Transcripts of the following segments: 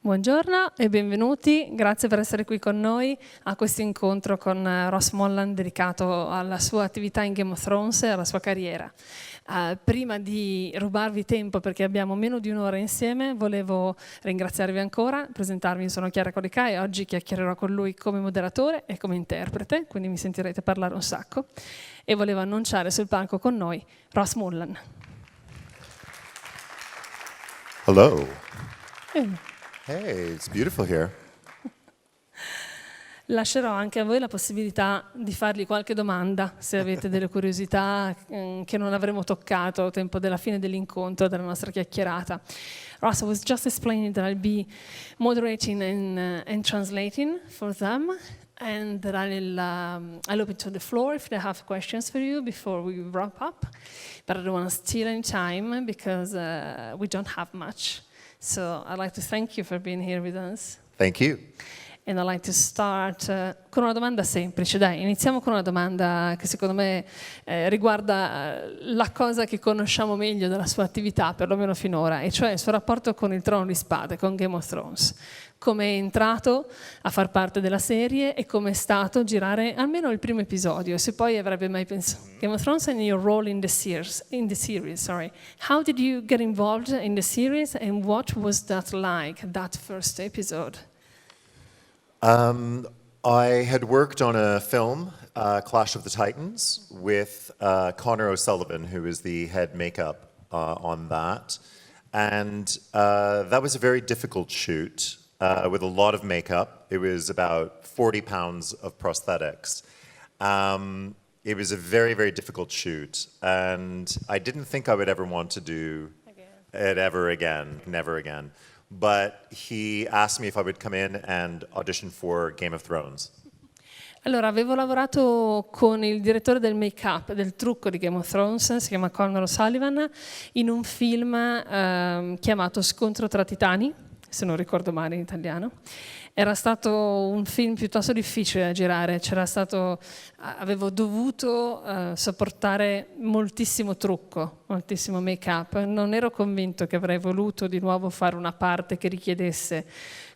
Buongiorno e benvenuti, grazie per essere qui con noi a questo incontro con Ross Mullan dedicato alla sua attività in Game of Thrones e alla sua carriera. Prima di rubarvi tempo perché abbiamo meno di un'ora insieme, volevo ringraziarvi ancora, presentarvi, sono Chiara Colicà e oggi chiacchiererò con lui come moderatore e come interprete, quindi mi sentirete parlare un sacco, e volevo annunciare sul palco con noi Ross Mullan. Hello. Hey, it's beautiful here. Lascerò anche a voi la possibilità di fargli qualche domanda, se avete delle curiosità che non avremo toccato al tempo della fine dell'incontro, della nostra chiacchierata. Ross, I was just explaining that I'll be moderating and translating for them, and that I'll open to the floor if they have questions for you before we wrap up. But I don't want to steal any time because we don't have much. So I'd like to thank you for being here with us. Thank you. And I'd like to start con una domanda semplice. Dai, iniziamo con una domanda che secondo me riguarda la cosa che conosciamo meglio della sua attività, perlomeno finora, e cioè il suo rapporto con il Trono di Spade, con Game of Thrones. Come è entrato a far parte della serie e come è stato girare almeno il primo episodio, se poi avrebbe mai pensato. Game of Thrones and your role in the series. How did you get involved in the series and what was that like, that first episode? I had worked on a film, Clash of the Titans, with Connor O'Sullivan, who is the head makeup on that. And that was a very difficult shoot with a lot of makeup. It was about 40 pounds of prosthetics. It was a very, very difficult shoot. And I didn't think I would ever want to do it ever again, never again. But he asked me if I would come in and audition for Game of Thrones. Allora, avevo lavorato con il direttore del make-up, del trucco di Game of Thrones, si chiama Connor O'Sullivan, in un film chiamato Scontro tra Titani, se non ricordo male in italiano. Era stato un film piuttosto difficile da girare, avevo dovuto sopportare moltissimo trucco, moltissimo make-up. Non ero convinto che avrei voluto di nuovo fare una parte che richiedesse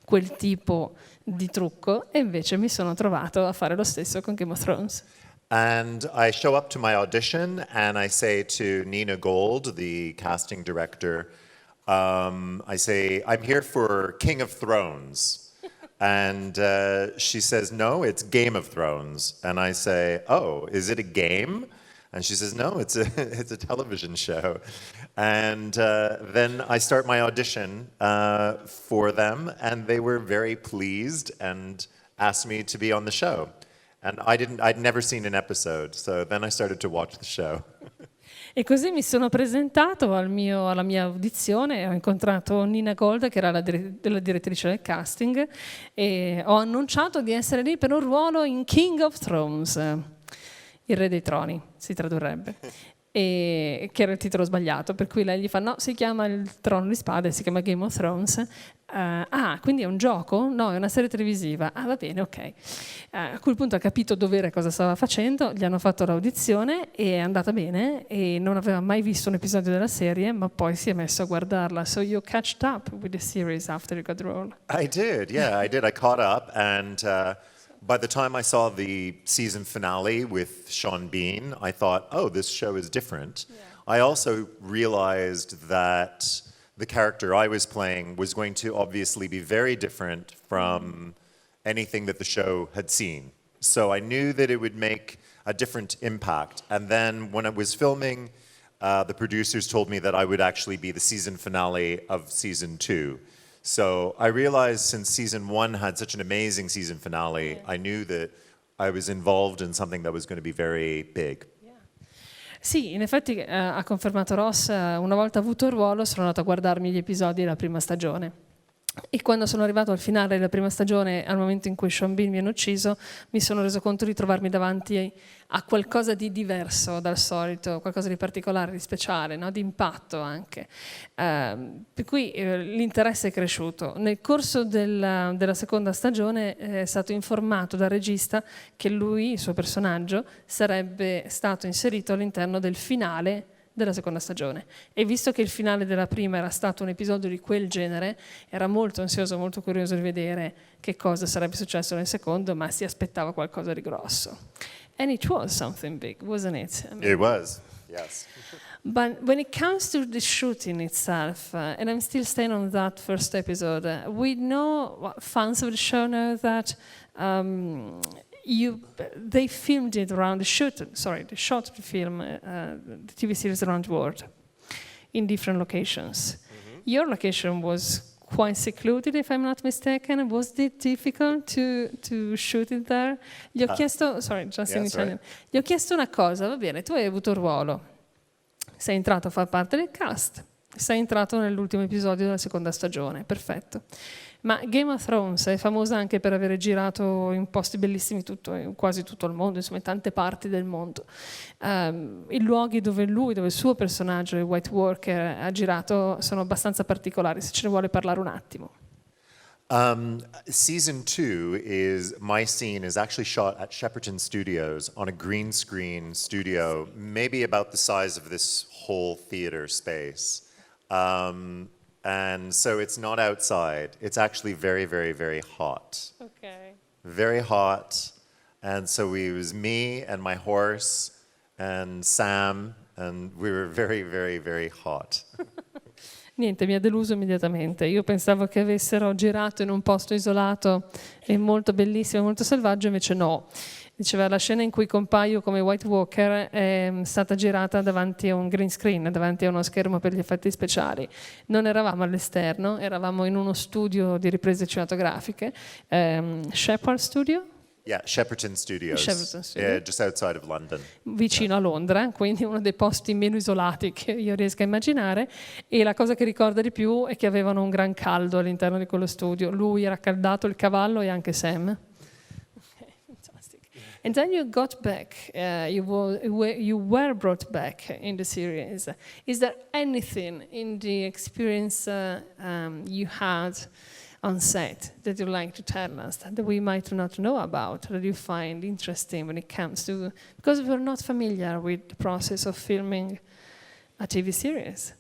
quel tipo di trucco, e invece mi sono trovato a fare lo stesso con Game of Thrones. And I show up to my audition and I say to Nina Gold, the casting director, I say, I'm here for King of Thrones. And she says, no, it's Game of Thrones. And I say, oh, is it a game? And she says, no, it's a television show. And then I start my audition for them, and they were very pleased and asked me to be on the show. And I'd never seen an episode, so then I started to watch the show. E così mi sono presentato alla mia audizione e ho incontrato Nina Gold, che era la direttrice del casting, e ho annunciato di essere lì per un ruolo in King of Thrones, il re dei troni, si tradurrebbe, e che era il titolo sbagliato, per cui lei gli fa no, si chiama il Trono di Spade, si chiama Game of Thrones. Quindi è un gioco? No, è una serie televisiva. Va bene, ok. A quel punto ha capito dov'era e cosa stava facendo, gli hanno fatto l'audizione e è andata bene, e non aveva mai visto un episodio della serie, ma poi si è messo a guardarla. So you catched up with the series after you got the role? I did, yeah, I did. I caught up, and by the time I saw the season finale with Sean Bean, I thought, oh, this show is different. Yeah. I also realized that the character I was playing was going to obviously be very different from anything that the show had seen. So I knew that it would make a different impact. And then when I was filming, the producers told me that I would actually be the season finale of season 2. So I realized since season 1 had such an amazing season finale, I knew that I was involved in something that was going to be very big. Sì, in effetti ha confermato Ross, una volta avuto il ruolo sono andato a guardarmi gli episodi della prima stagione. E quando sono arrivato al finale della prima stagione, al momento in cui Sean Bean viene ucciso, mi sono reso conto di trovarmi davanti a qualcosa di diverso dal solito, qualcosa di particolare, di speciale, no? Di impatto anche. Per cui l'interesse è cresciuto. Nel corso della seconda stagione è stato informato dal regista che lui, il suo personaggio, sarebbe stato inserito all'interno del finale della seconda stagione. E visto che il finale della prima era stato un episodio di quel genere, era molto ansioso, molto curioso di vedere che cosa sarebbe successo nel secondo, ma si aspettava qualcosa di grosso. And it was something big, wasn't it? I mean, It was, yes. but when it comes to the shooting itself, and I'm still staying on that first episode, we know, fans of the show know that they filmed it around they shot the film, the TV series around the world, in different locations. Mm-hmm. Your location was quite secluded, if I'm not mistaken. Was it difficult to shoot it there? Gli ho chiesto, gli ho chiesto una cosa, va bene, tu hai avuto un ruolo. Sei entrato a far parte del cast, sei entrato nell'ultimo episodio della seconda stagione, perfetto. Ma Game of Thrones è famosa anche per aver girato in posti bellissimi in quasi tutto il mondo, insomma in tante parti del mondo. I luoghi dove il suo personaggio, il White Walker, ha girato sono abbastanza particolari, se ce ne vuole parlare un attimo. Season 2 my scene is actually shot at Shepperton Studios on a green screen studio, maybe about the size of this whole theater space. And so it's not outside. It's actually very, very, very hot. Okay. Very hot. And so it was me and my horse and Sam, and we were very, very, very hot. Niente, mi ha deluso immediatamente. Io pensavo che avessero girato in un posto isolato e molto bellissimo, molto selvaggio, invece no. Diceva, la scena in cui compaio come White Walker è stata girata davanti a un green screen, davanti a uno schermo per gli effetti speciali. Non eravamo all'esterno, eravamo in uno studio di riprese cinematografiche, Shepard Studio? Yeah, Shepperton Studios. Shepperton Studio. Yeah, just outside of London. Vicino a Londra, quindi uno dei posti meno isolati che io riesca a immaginare, e la cosa che ricorda di più è che avevano un gran caldo all'interno di quello studio. Lui era caldato, il cavallo e anche Sam. Okay, fantastic. And then you got back, you were brought back in the series. Is there anything in the experience you had on set that you'd like to tell us that we might not know about, that you find interesting when it comes to, because we're not familiar with the process of filming a TV series?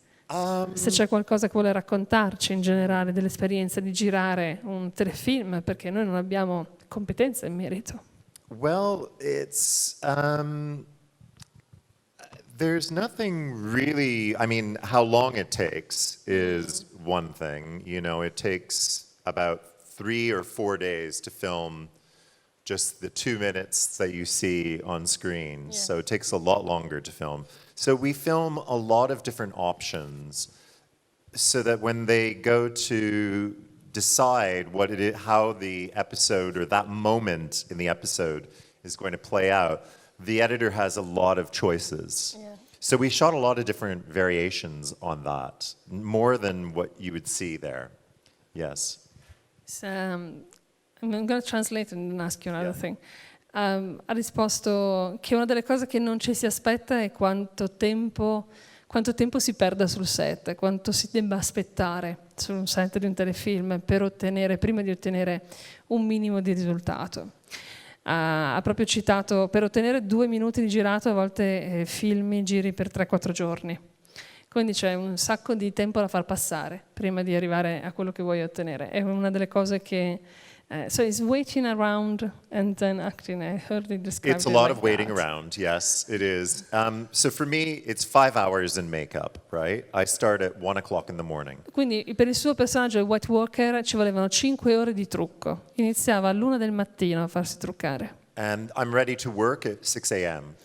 Se c'è qualcosa che vuole raccontarci in generale dell'esperienza di girare un telefilm, perché noi non abbiamo competenza in merito. Well, it's there's nothing really, I mean, how long it takes is one thing. You know, it takes about 3 or 4 days to film just the 2 minutes that you see on screen. Yeah. So it takes a lot longer to film. So we film a lot of different options so that when they go to decide what it is, how the episode or that moment in the episode is going to play out, the editor has a lot of choices. Yeah. So we shot a lot of different variations on that, more than what you would see there. Yes. So, I'm going to translate and ask you another thing. Ha risposto che una delle cose che non ci si aspetta è quanto tempo si perda sul set, quanto si debba aspettare su un set di un telefilm prima di ottenere un minimo di risultato. Ha proprio citato, per ottenere 2 minuti di girato a volte filmi giri per 3-4 giorni. Quindi c'è un sacco di tempo da far passare prima di arrivare a quello che vuoi ottenere. È una delle cose che... so it's waiting around and then acting. I heard it described. It's a lot of waiting around, yes, it is. So for me, it's 5 hours in makeup, right? I start at 1 o'clock in the morning. Quindi per il suo personaggio, il White Walker, ci volevano 5 ore di trucco. Iniziava all'1 del mattino a farsi truccare. And I'm ready to work at 6 a.m.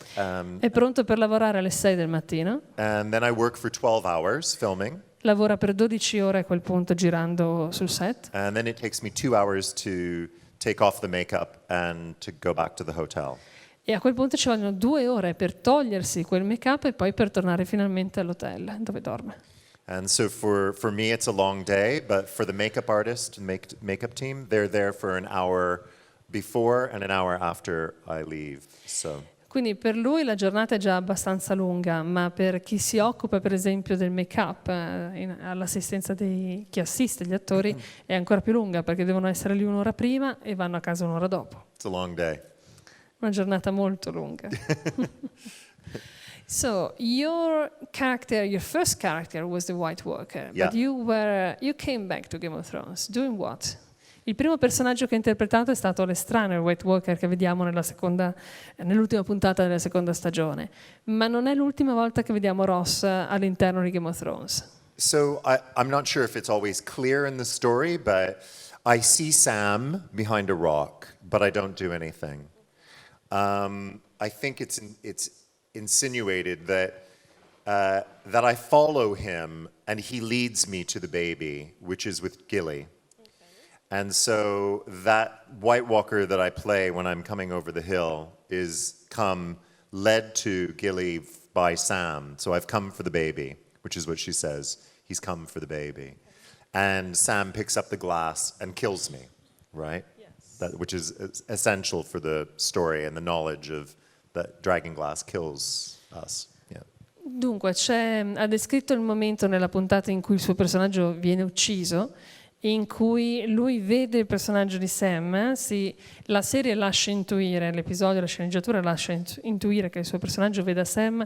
È pronto per lavorare alle 6 del mattino. And then I work for 12 hours filming. Lavora per 12 ore a quel punto girando sul set. And then it takes me 2 hours to take off the makeup and to go back to the hotel. E a quel punto ci vogliono 2 ore per togliersi quel make-up e poi per tornare finalmente all'hotel dove dorme. And so for me it's a long day, but for the makeup artist, makeup team, they're there for an hour before and an hour after I leave. So. Quindi per lui la giornata è già abbastanza lunga, ma per chi si occupa per esempio del make-up, all'assistenza di chi assiste gli attori, è ancora più lunga perché devono essere lì un'ora prima e vanno a casa un'ora dopo. It's a long day. Una giornata molto lunga. So your first character was the White Walker, Yeah. but you came back to Game of Thrones. Doing what? Il primo personaggio che hai interpretato è stato l'estraneo White Walker che vediamo nell'ultima puntata della seconda stagione, ma non è l'ultima volta che vediamo Ross all'interno di Game of Thrones. So I'm not sure if it's always clear in the story, but I see Sam behind a rock, but I don't do anything. I think it's insinuated that I follow him and he leads me to the baby, which is with Gilly. And so that White Walker that I play when I'm coming over the hill is led to Gilly by Sam. So I've come for the baby, which is what she says. He's come for the baby. And Sam picks up the glass and kills me, right? Yes. Which is essential for the story and the knowledge of that dragon glass kills us. Yeah. Dunque, ha descritto il momento nella puntata in cui il suo personaggio viene ucciso, in cui lui vede il personaggio di Sam, la serie lascia intuire, l'episodio, la sceneggiatura lascia intuire che il suo personaggio veda Sam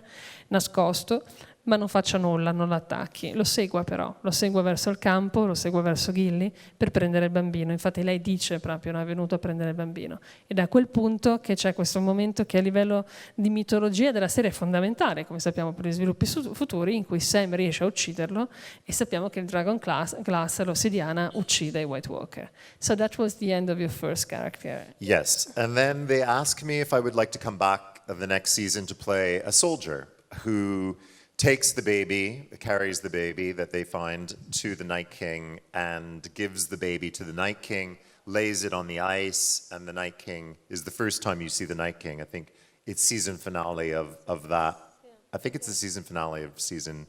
nascosto, ma non faccia nulla, non l'attacchi. Lo segua però, lo segua verso il campo, lo segua verso Gilly per prendere il bambino. Infatti lei dice proprio, no, è venuto a prendere il bambino. Ed è a quel punto che c'è questo momento che a livello di mitologia della serie è fondamentale, come sappiamo per gli sviluppi futuri, in cui Sam riesce a ucciderlo e sappiamo che il Dragon Glass, l'ossidiana, uccide i White Walker. So that was the end of your first character. Yes, and then they asked me if I would like to come back of the next season to play a soldier who takes the baby, carries the baby that they find to the Night King and gives the baby to the Night King, lays it on the ice, and the Night King is the first time you see the Night King. I think it's season finale of that. Yeah. I think it's the season finale of season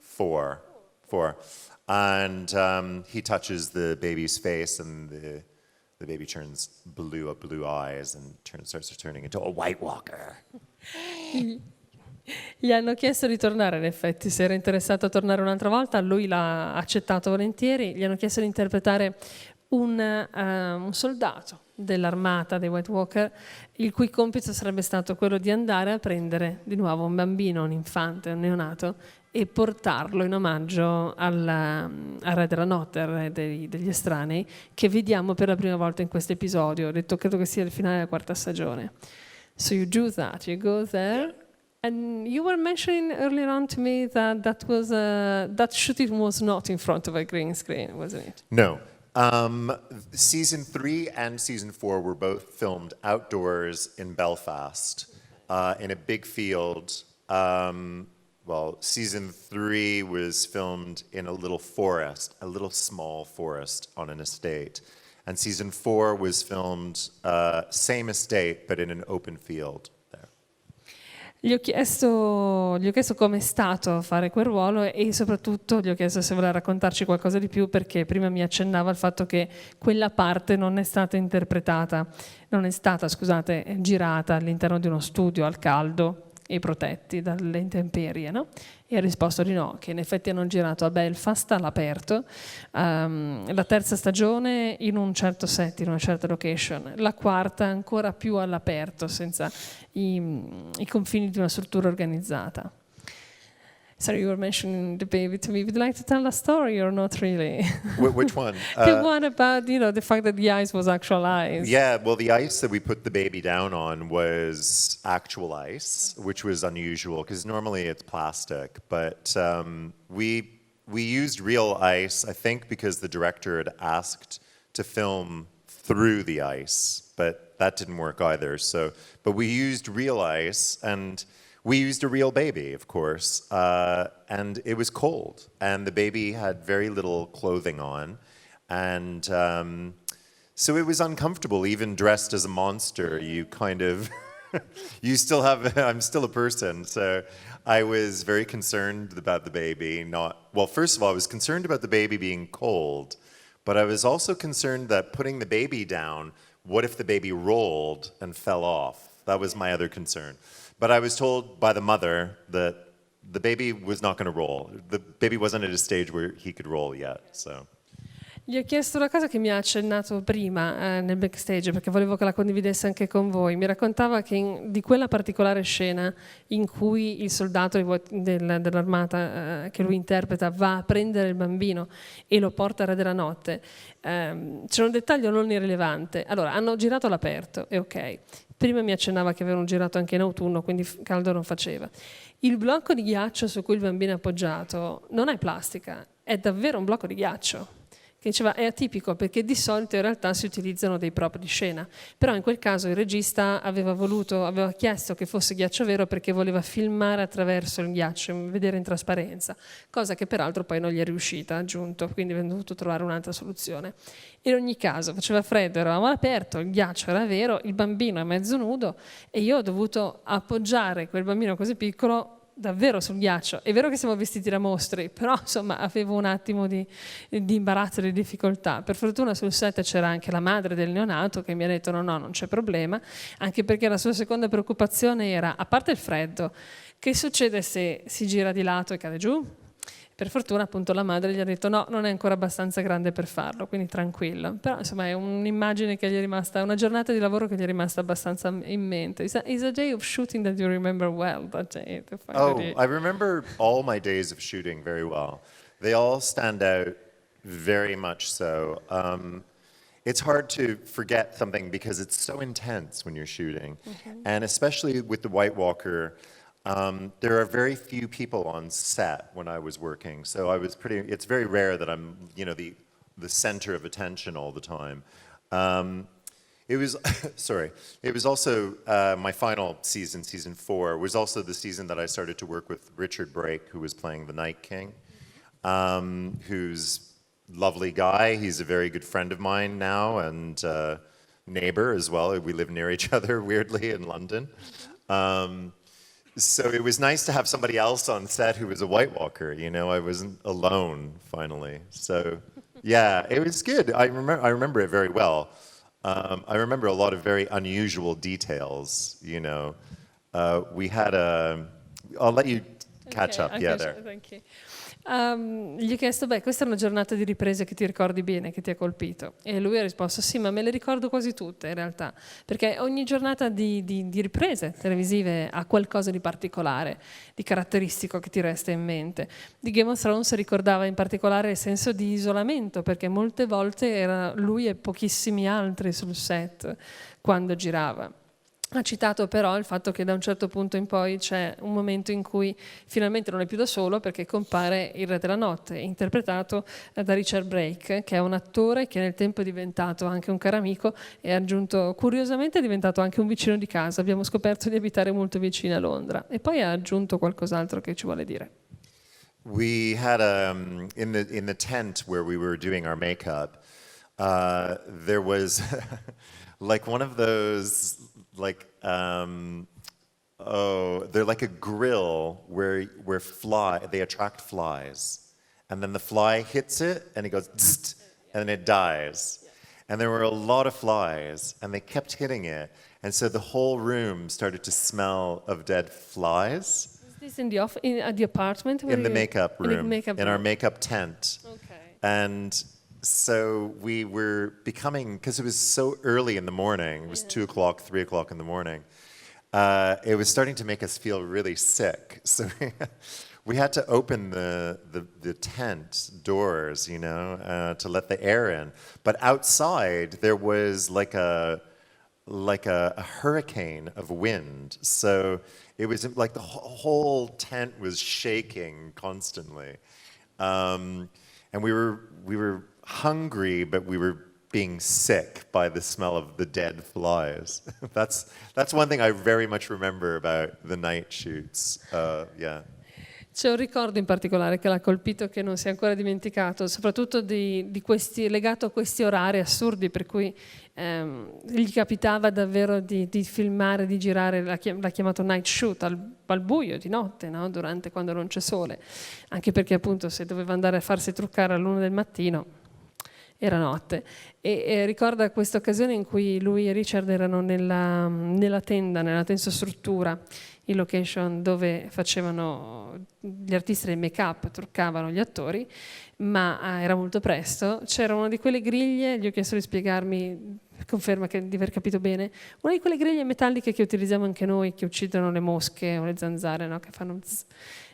4. And he touches the baby's face and the baby turns blue eyes and starts turning into a White Walker. Gli hanno chiesto di tornare, in effetti, se era interessato a tornare un'altra volta, lui l'ha accettato volentieri. Gli hanno chiesto di interpretare un soldato dell'armata dei White Walker, il cui compito sarebbe stato quello di andare a prendere di nuovo un bambino, un infante, un neonato, e portarlo in omaggio al re della notte, al re degli estranei, che vediamo per la prima volta in questo episodio. Ho detto, credo che sia il finale della quarta stagione. So you do that, you go there. And you were mentioning earlier on to me that shooting was not in front of a green screen, wasn't it? No. Season 3 and season 4 were both filmed outdoors in Belfast, in a big field. Season 3 was filmed in a little forest, a little small forest on an estate. And season 4 was filmed, same estate, but in an open field. Gli ho chiesto come è stato fare quel ruolo e soprattutto gli ho chiesto se voleva raccontarci qualcosa di più, perché prima mi accennava al fatto che quella parte non è stata girata all'interno di uno studio al caldo e protetti dalle intemperie, no? E ha risposto di no, che in effetti hanno girato a Belfast all'aperto, la terza stagione in un certo set, in una certa location, la quarta ancora più all'aperto, senza i confini di una struttura organizzata. Sorry, you were mentioning the baby to me. Would you like to tell a story or not really? Which one? The one about, the fact that the ice was actual ice. Yeah, well, the ice that we put the baby down on was actual ice, which was unusual because normally it's plastic. But we used real ice, I think, because the director had asked to film through the ice, but that didn't work either. But we used real ice, and we used a real baby, of course, and it was cold, and the baby had very little clothing on, and so it was uncomfortable, even dressed as a monster. You kind of, I'm still a person, so I was very concerned about the baby. First of all, I was concerned about the baby being cold, but I was also concerned that putting the baby down, what if the baby rolled and fell off? That was my other concern. But I was told by the mother that the baby was not going to roll. The baby wasn't at a stage where he could roll yet. So. Gli ho chiesto una cosa che mi ha accennato prima nel backstage, perché volevo che la condividesse anche con voi. Mi raccontava che di quella particolare scena in cui il soldato dell'armata che lui interpreta va a prendere il bambino e lo porta al Re della Notte, c'è un dettaglio non irrilevante. Allora, hanno girato all'aperto, e ok. Prima mi accennava che avevano girato anche in autunno, quindi caldo non faceva. Il blocco di ghiaccio su cui il bambino è appoggiato non è plastica, è davvero un blocco di ghiaccio. Che diceva è atipico perché di solito in realtà si utilizzano dei prop di scena, però in quel caso il regista aveva chiesto che fosse ghiaccio vero perché voleva filmare attraverso il ghiaccio, vedere in trasparenza, cosa che peraltro poi non gli è riuscita, aggiunto, quindi abbiamo dovuto trovare un'altra soluzione. In ogni caso faceva freddo, eravamo all'aperto, il ghiaccio era vero, il bambino è mezzo nudo e io ho dovuto appoggiare quel bambino così piccolo davvero sul ghiaccio. È vero che siamo vestiti da mostri, però insomma avevo un attimo di imbarazzo, di difficoltà. Per fortuna sul set c'era anche la madre del neonato che mi ha detto no, non c'è problema, anche perché la sua seconda preoccupazione era, a parte il freddo, che succede se si gira di lato e cade giù? Per fortuna appunto la madre gli ha detto no, non è ancora abbastanza grande per farlo, quindi tranquillo. Però insomma è un'immagine che gli è rimasta, una giornata di lavoro che gli è rimasta abbastanza in mente. It's a day of shooting that you remember well, that day. Oh, I remember all my days of shooting very well. They all stand out very much so. It's hard to forget something because it's so intense when you're shooting. And especially with the White Walker, there are very few people on set when I was working, so it's very rare that I'm, the center of attention all the time. It was, it was also my final season, season 4, was also the season that I started to work with Richard Brake, who was playing the Night King, who's a lovely guy. He's a very good friend of mine now and neighbor as well. We live near each other, weirdly, in London. So it was nice to have somebody else on set who was a White Walker, I wasn't alone, finally. So, yeah, it was good. I remember it very well. I remember a lot of very unusual details, We had I'll let you catch up, yeah, there. Thank you. Gli ho chiesto, questa è una giornata di riprese che ti ricordi bene, che ti ha colpito? E lui ha risposto, sì, ma me le ricordo quasi tutte in realtà, perché ogni giornata di riprese televisive ha qualcosa di particolare, di caratteristico che ti resta in mente. Di Game of Thrones ricordava in particolare il senso di isolamento, perché molte volte era lui e pochissimi altri sul set quando girava. Ha citato però il fatto che da un certo punto in poi c'è un momento in cui finalmente non è più da solo perché compare il Re della Notte, interpretato da Richard Brake, che è un attore che nel tempo è diventato anche un caro amico e aggiunto, curiosamente è diventato anche un vicino di casa, abbiamo scoperto di abitare molto vicino a Londra e poi ha aggiunto qualcos'altro che ci vuole dire. We had in the tent where we were doing our makeup, there was like one of those they're like a grill where they attract flies, and then the fly hits it and it goes zzzt, and then it dies. And there were a lot of flies and they kept hitting it, and so the whole room started to smell of dead flies. Is this at the apartment? In the makeup room, in our makeup tent. Okay. And so we were becoming, because it was so early in the morning, it was 2 o'clock, 3 o'clock in the morning, it was starting to make us feel really sick. So we had to open the tent doors, to let the air in. But outside, there was like a hurricane of wind. So it was like the whole tent was shaking constantly. And we were hungry, but we were being sick by the smell of the dead flies. That's one thing I very much remember about the night shoots. Yeah. C'è un ricordo in particolare che l'ha colpito, che non si è ancora dimenticato, soprattutto di questi, legato a questi orari assurdi per cui gli capitava davvero di filmare, di girare, l'ha chiamato night shoot, al buio, di notte, no? Quando non c'è sole, anche perché appunto se doveva andare a farsi truccare all'1 del mattino era notte. E ricorda questa occasione in cui lui e Richard erano nella tenda, nella tensostruttura, in location dove facevano gli artisti del make-up, truccavano gli attori, ma era molto presto. C'era una di quelle griglie, gli ho chiesto di spiegarmi, conferma di aver capito bene, una di quelle griglie metalliche che utilizziamo anche noi, che uccidono le mosche o le zanzare, no? Che fanno zzz,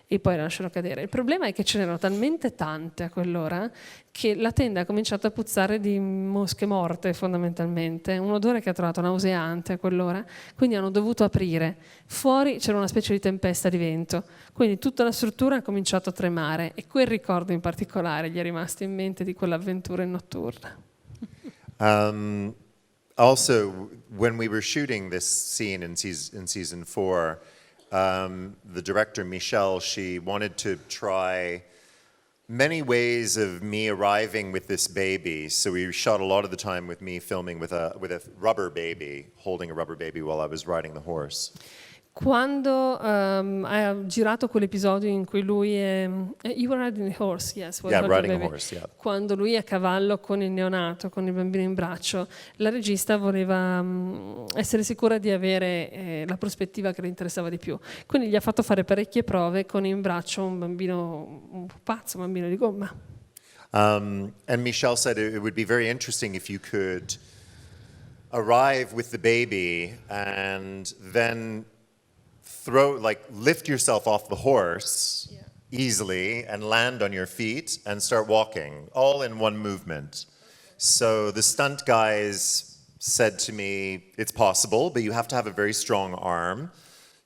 e poi lasciano cadere. Il problema è che ce n'erano talmente tante a quell'ora che la tenda ha cominciato a puzzare di mosche morte fondamentalmente, un odore che ha trovato nauseante a quell'ora, quindi hanno dovuto aprire. Fuori c'era una specie di tempesta di vento, quindi tutta la struttura ha cominciato a tremare e quel ricordo in particolare gli è rimasto in mente di quell'avventura notturna. Also, when we were shooting this scene in season 4, the director, Michelle, she wanted to try many ways of me arriving with this baby. So we shot a lot of the time with me filming with a rubber baby, holding a rubber baby while I was riding the horse. Quando ha girato quell'episodio in cui lui è... You were riding the horse, yes. Yeah, riding a horse, yeah. Quando lui è a cavallo con il neonato, con il bambino in braccio, la regista voleva essere sicura di avere la prospettiva che le interessava di più. Quindi gli ha fatto fare parecchie prove con in braccio un bambino un pazzo, un bambino di gomma. And Michelle said it would be very interesting if you could arrive with the baby and then lift yourself off the horse easily and land on your feet and start walking, all in one movement. So the stunt guys said to me, it's possible, but you have to have a very strong arm.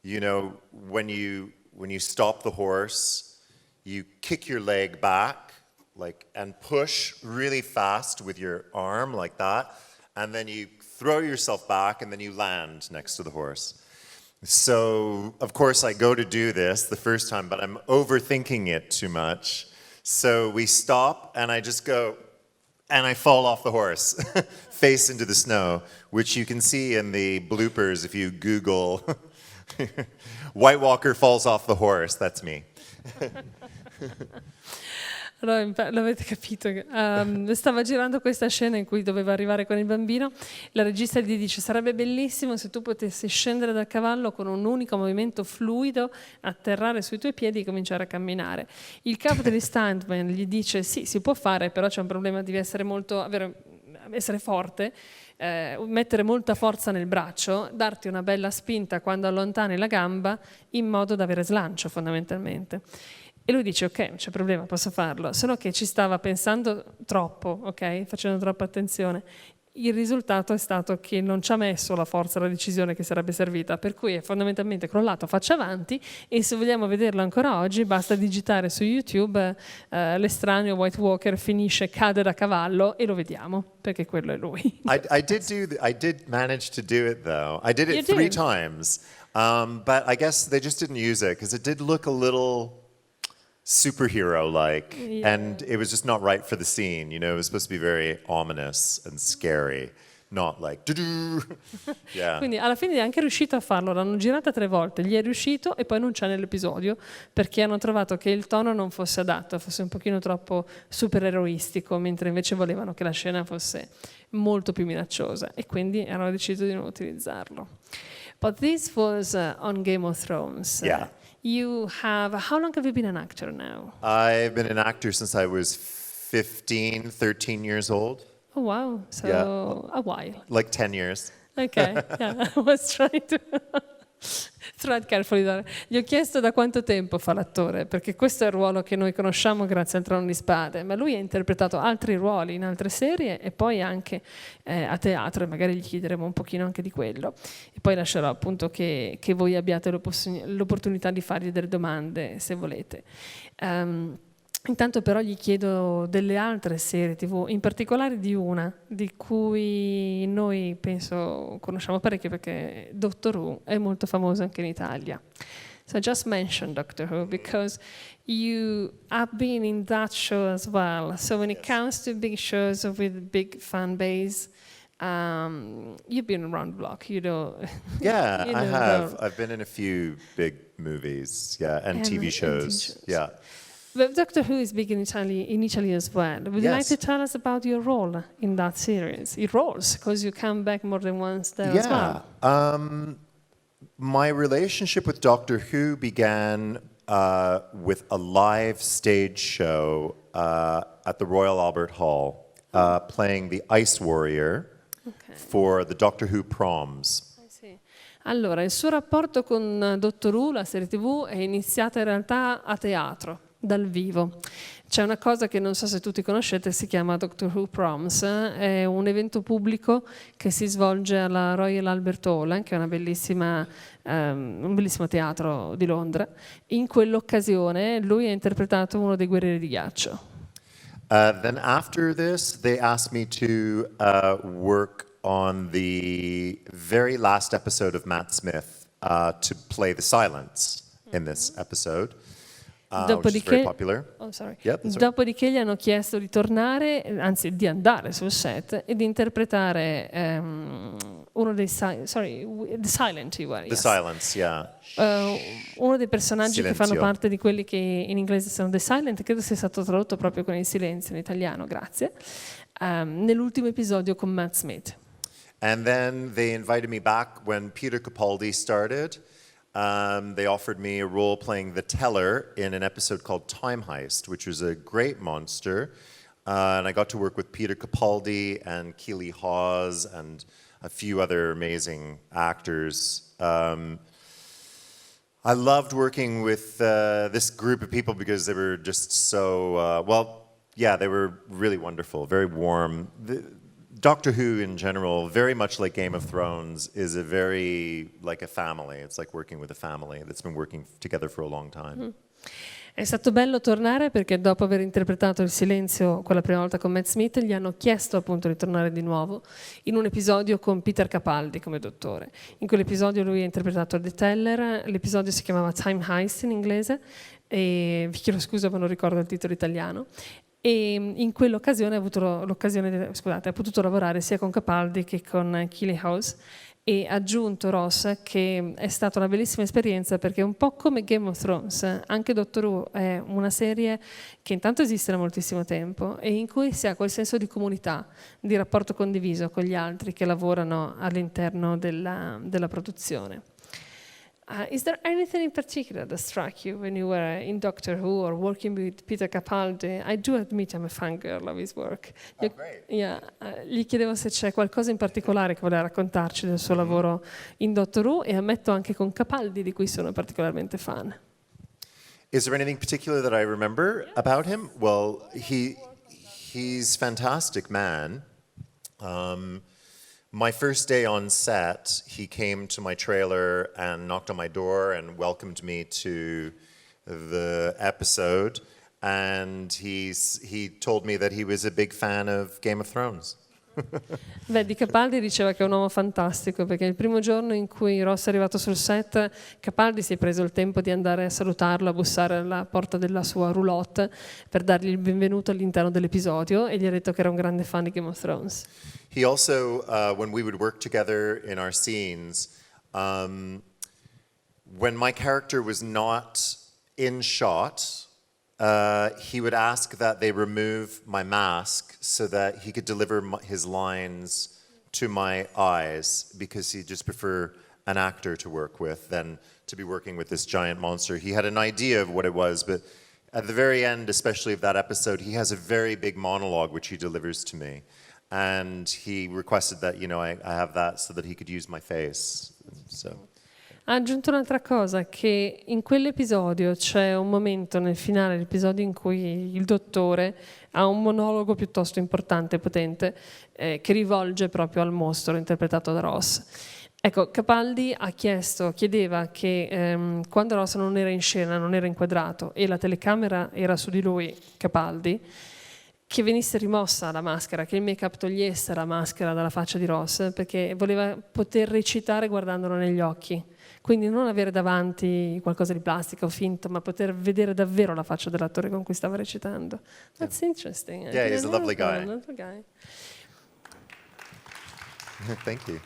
You know, when you stop the horse, you kick your leg back, and push really fast with your arm like that, and then you throw yourself back and then you land next to the horse. So, of course, I go to do this the first time, but I'm overthinking it too much. So we stop, and I just go, and I fall off the horse, face into the snow, which you can see in the bloopers if you Google White Walker falls off the horse. That's me. Allora, l'avete capito, stava girando questa scena in cui doveva arrivare con il bambino, la regista gli dice sarebbe bellissimo se tu potessi scendere dal cavallo con un unico movimento fluido, atterrare sui tuoi piedi e cominciare a camminare. Il capo degli stuntman gli dice sì, si può fare, però c'è un problema, devi essere essere forte, mettere molta forza nel braccio, darti una bella spinta quando allontani la gamba in modo da avere slancio fondamentalmente. E lui dice ok, non c'è problema, posso farlo, solo che ci stava pensando troppo, ok, facendo troppa attenzione. Il risultato è stato che non ci ha messo la forza, la decisione che sarebbe servita, per cui è fondamentalmente crollato faccia avanti e se vogliamo vederlo ancora oggi basta digitare su YouTube l'estraneo White Walker cade da cavallo e lo vediamo, perché quello è lui. I did manage to do it though. I did it 3 times, but I guess they just didn't use it because it did look a little superhero-like, and it was just not right for the scene. You know, it was supposed to be very ominous and scary, not like doo-doo. Yeah. Quindi alla fine è anche riuscito a farlo, l'hanno girata 3 volte, gli è riuscito e poi non c'è nell'episodio perché hanno trovato che il tono non fosse adatto, fosse un pochino troppo supereroistico, mentre invece volevano che la scena fosse molto più minacciosa e quindi hanno deciso di non utilizzarlo. But this was on Game of Thrones. Yeah. How long have you been an actor now? I've been an actor since I was 15, 13 years old. Oh wow, so Yeah. a while. Like 10 years. Okay, yeah, I was trying to tread carefully there. Gli ho chiesto da quanto tempo fa l'attore, perché questo è il ruolo che noi conosciamo grazie al Trono di Spade, ma lui ha interpretato altri ruoli in altre serie e poi anche a teatro, e magari gli chiederemo un pochino anche di quello. E poi lascerò appunto che voi abbiate l'opportunità di fargli delle domande se volete. Intanto però gli chiedo delle altre serie TV, in particolare di una di cui noi penso conosciamo parecchio perché Doctor Who è molto famoso anche in Italia. So I just mentioned Doctor Who because you have been in that show as well. So when it comes to big shows with big fan base, you've been around the block, you know. Yeah, you know, I have. I've been in a few big movies, and TV shows. Yeah. But Doctor Who is big in Italy as well. Would you like to Yes. tell us about your role in that series? Your roles, because you come back more than once there as well. My relationship with Doctor Who began with a live stage show at the Royal Albert Hall, playing the Ice Warrior for the Doctor Who proms. Sì. Allora, il suo rapporto con Doctor Who, la serie TV, è iniziata in realtà a teatro, dal vivo. C'è una cosa che non so se tutti conoscete, si chiama Doctor Who Proms, è un evento pubblico che si svolge alla Royal Albert Hall, che è un bellissimo teatro di Londra. In quell'occasione lui ha interpretato uno dei guerrieri di ghiaccio. Then after this, they asked me to work on the very last episode of Matt Smith to play the silence in this episode, which is very popular. Dopodiché gli hanno chiesto di tornare, anzi di andare sul set e di interpretare uno dei The Silent you were, The silence, yeah. uno dei personaggi Silenzio. che fanno parte di quelli che in inglese sono The Silent, credo sia stato tradotto proprio con il silenzio in italiano, grazie, nell'ultimo episodio con Matt Smith. And then they invited me back when Peter Capaldi started. They offered me a role playing the Teller in an episode called Time Heist, which was a great monster. And I got to work with Peter Capaldi and Keely Hawes and a few other amazing actors. I loved working with this group of people because they were just so, they were really wonderful, very warm. Doctor Who in general, very much like Game of Thrones, is like a family. It's like working with a family that's been working together for a long time. È stato bello tornare perché dopo aver interpretato il silenzio quella prima volta con Matt Smith gli hanno chiesto appunto di tornare di nuovo in un episodio con Peter Capaldi come dottore. In quell'episodio lui ha interpretato The Teller, l'episodio si chiamava Time Heist in inglese e vi chiedo scusa ma non ricordo il titolo italiano. E in quell'occasione ha potuto lavorare sia con Capaldi che con Keely Hawes e ha aggiunto Ross che è stata una bellissima esperienza perché un po' come Game of Thrones, anche Doctor Who è una serie che intanto esiste da moltissimo tempo e in cui si ha quel senso di comunità, di rapporto condiviso con gli altri che lavorano all'interno della produzione. Is there anything in particular that struck you when you were in Doctor Who or working with Peter Capaldi? I do admit I'm a fangirl of his work. Great. Gli chiedevo se c'è qualcosa in particolare che voleva raccontarci del suo lavoro in Doctor Who e ammetto anche con Capaldi di cui sono particolarmente fan. Is there anything particular that I remember about him? Well, he's a fantastic man. My first day on set, he came to my trailer and knocked on my door and welcomed me to the episode. And he told me that he was a big fan of Game of Thrones. Beh, di Capaldi diceva che è un uomo fantastico perché il primo giorno in cui Ross è arrivato sul set, Capaldi si è preso il tempo di andare a salutarlo, a bussare alla porta della sua roulotte per dargli il benvenuto all'interno dell'episodio e gli ha detto che era un grande fan di Game of Thrones. He also, when we would work together in our scenes, when my character was not in shot, he would ask that they remove my mask so that he could deliver his lines to my eyes because he'd just prefer an actor to work with than to be working with this giant monster. He had an idea of what it was, but at the very end, especially of that episode, he has a very big monologue which he delivers to me. And he requested that, I have that so that he could use my face. So. Ha aggiunto un'altra cosa, che in quell'episodio c'è un momento nel finale dell'episodio in cui il dottore ha un monologo piuttosto importante e potente che rivolge proprio al mostro interpretato da Ross. Ecco, Capaldi chiedeva che quando Ross non era in scena, non era inquadrato e la telecamera era su di lui, Capaldi, che venisse rimossa la maschera, che il make-up togliesse la maschera dalla faccia di Ross, perché voleva poter recitare guardandolo negli occhi. Quindi non avere davanti qualcosa di plastica o finto, ma poter vedere davvero la faccia dell'attore con cui stava recitando. That's interesting. Yeah, he's a lovely guy. Lovely guy. Thank you.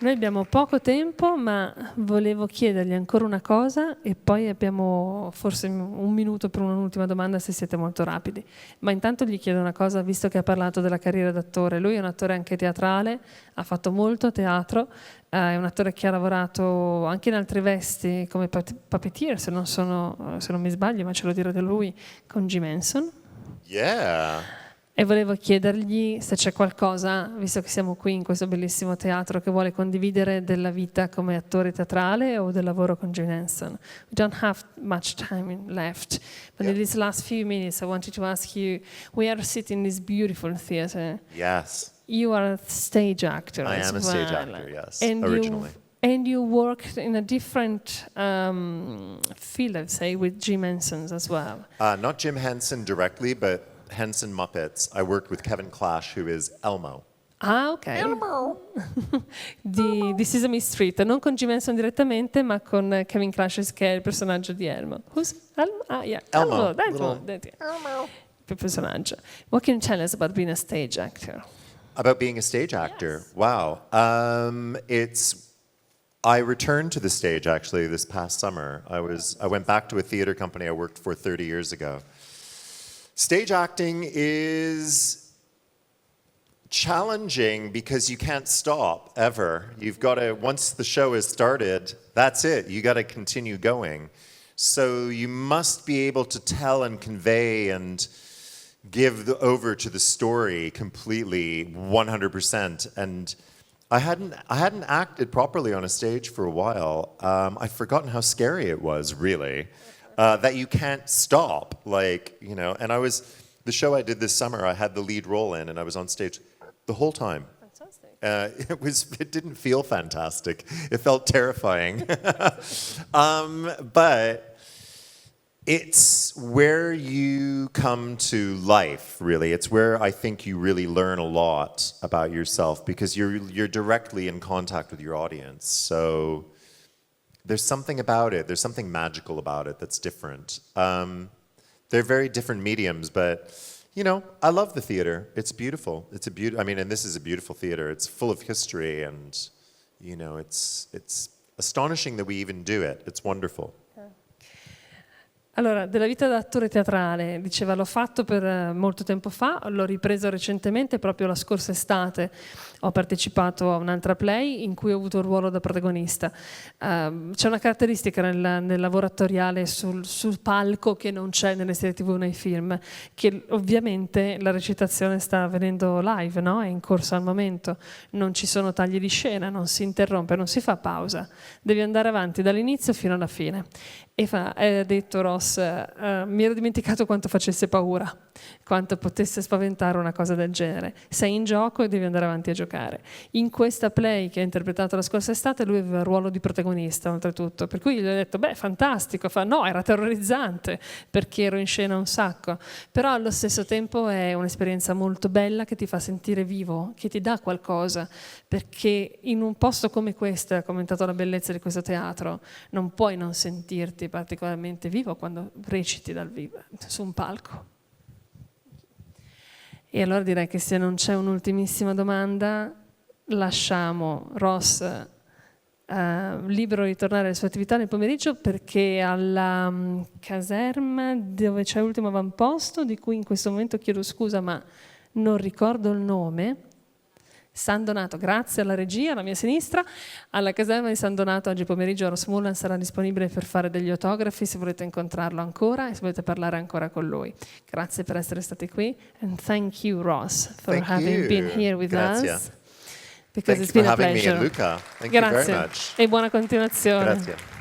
Noi abbiamo poco tempo, ma volevo chiedergli ancora una cosa e poi abbiamo forse un minuto per un'ultima domanda se siete molto rapidi. Ma intanto gli chiedo una cosa, visto che ha parlato della carriera d'attore. Lui è un attore anche teatrale, ha fatto molto teatro, è un attore che ha lavorato anche in altre vesti come puppeteer, se non mi sbaglio, ma ce lo direte lui, con Jim Henson. Yeah. E volevo chiedergli se c'è qualcosa, visto che siamo qui in questo bellissimo teatro, che vuole condividere della vita come attore teatrale o del lavoro con Jim Henson. We don't have much time left, but in these last few minutes I wanted to ask you, we are sitting in this beautiful theater. Yes. You are a stage actor I as am a well. stage actor, yes, And originally. And you worked in a different field, I'd say, with Jim Henson's as well. Not Jim Henson directly, but Henson Muppets. I worked with Kevin Clash, who is Elmo. Ah, ok. Elmo. di Sesame Street, non con Jim Henson direttamente, ma con Kevin Clash, che è il personaggio di Elmo. Who's Elmo? Ah, yeah. Elmo. Elmo. Il personaggio. What can you tell us about being a stage actor? About being a stage actor? Yes. Wow. I returned to the stage actually this past summer. I went back to a theater company I worked for 30 years ago. Stage acting is challenging because you can't stop ever. You've got to, once the show is started, that's it. You got to continue going. So you must be able to tell and convey and give over to the story completely, 100%. And I hadn't acted properly on a stage for a while. I'd forgotten how scary it was, really. That you can't stop, and the show I did this summer, I had the lead role in, and I was on stage the whole time. Fantastic. It didn't feel fantastic. It felt terrifying. But it's where you come to life, really. It's where I think you really learn a lot about yourself because you're directly in contact with your audience. So there's something about it. There's something magical about it that's different. They're very different mediums, but I love the theater. It's beautiful. And this is a beautiful theater. It's full of history, and it's astonishing that we even do it. It's wonderful. Allora, della vita da attore teatrale, diceva, l'ho fatto per molto tempo fa, l'ho ripreso recentemente, proprio la scorsa estate ho partecipato a un'altra play in cui ho avuto il ruolo da protagonista. C'è una caratteristica nel lavoro attoriale sul palco che non c'è nelle serie TV o nei film, che ovviamente la recitazione sta avvenendo live, no? È in corso al momento, non ci sono tagli di scena, non si interrompe, non si fa pausa, devi andare avanti dall'inizio fino alla fine. E ha detto Ross, mi ero dimenticato quanto facesse paura, quanto potesse spaventare una cosa del genere. Sei in gioco e devi andare avanti a giocare. In questa play che ha interpretato la scorsa estate lui aveva il ruolo di protagonista oltretutto, per cui gli ho detto fantastico, no, era terrorizzante perché ero in scena un sacco, però allo stesso tempo è un'esperienza molto bella che ti fa sentire vivo, che ti dà qualcosa, perché in un posto come questo, ha commentato la bellezza di questo teatro, non puoi non sentirti particolarmente vivo quando reciti dal vivo su un palco. E allora direi che se non c'è un'ultimissima domanda lasciamo Ross libero di tornare alle sue attività nel pomeriggio, perché alla caserma dove c'è l'ultimo avamposto, di cui in questo momento chiedo scusa ma non ricordo il nome, San Donato, grazie alla regia, alla mia sinistra, alla caserma di San Donato oggi pomeriggio Ross Mullan sarà disponibile per fare degli autografi se volete incontrarlo ancora e se volete parlare ancora con lui. Grazie per essere stati qui, and thank you Ross for having been here with us. Because it's been a pleasure. Thank you for having me in Lucca. Thank you very much. E buona continuazione. Grazie.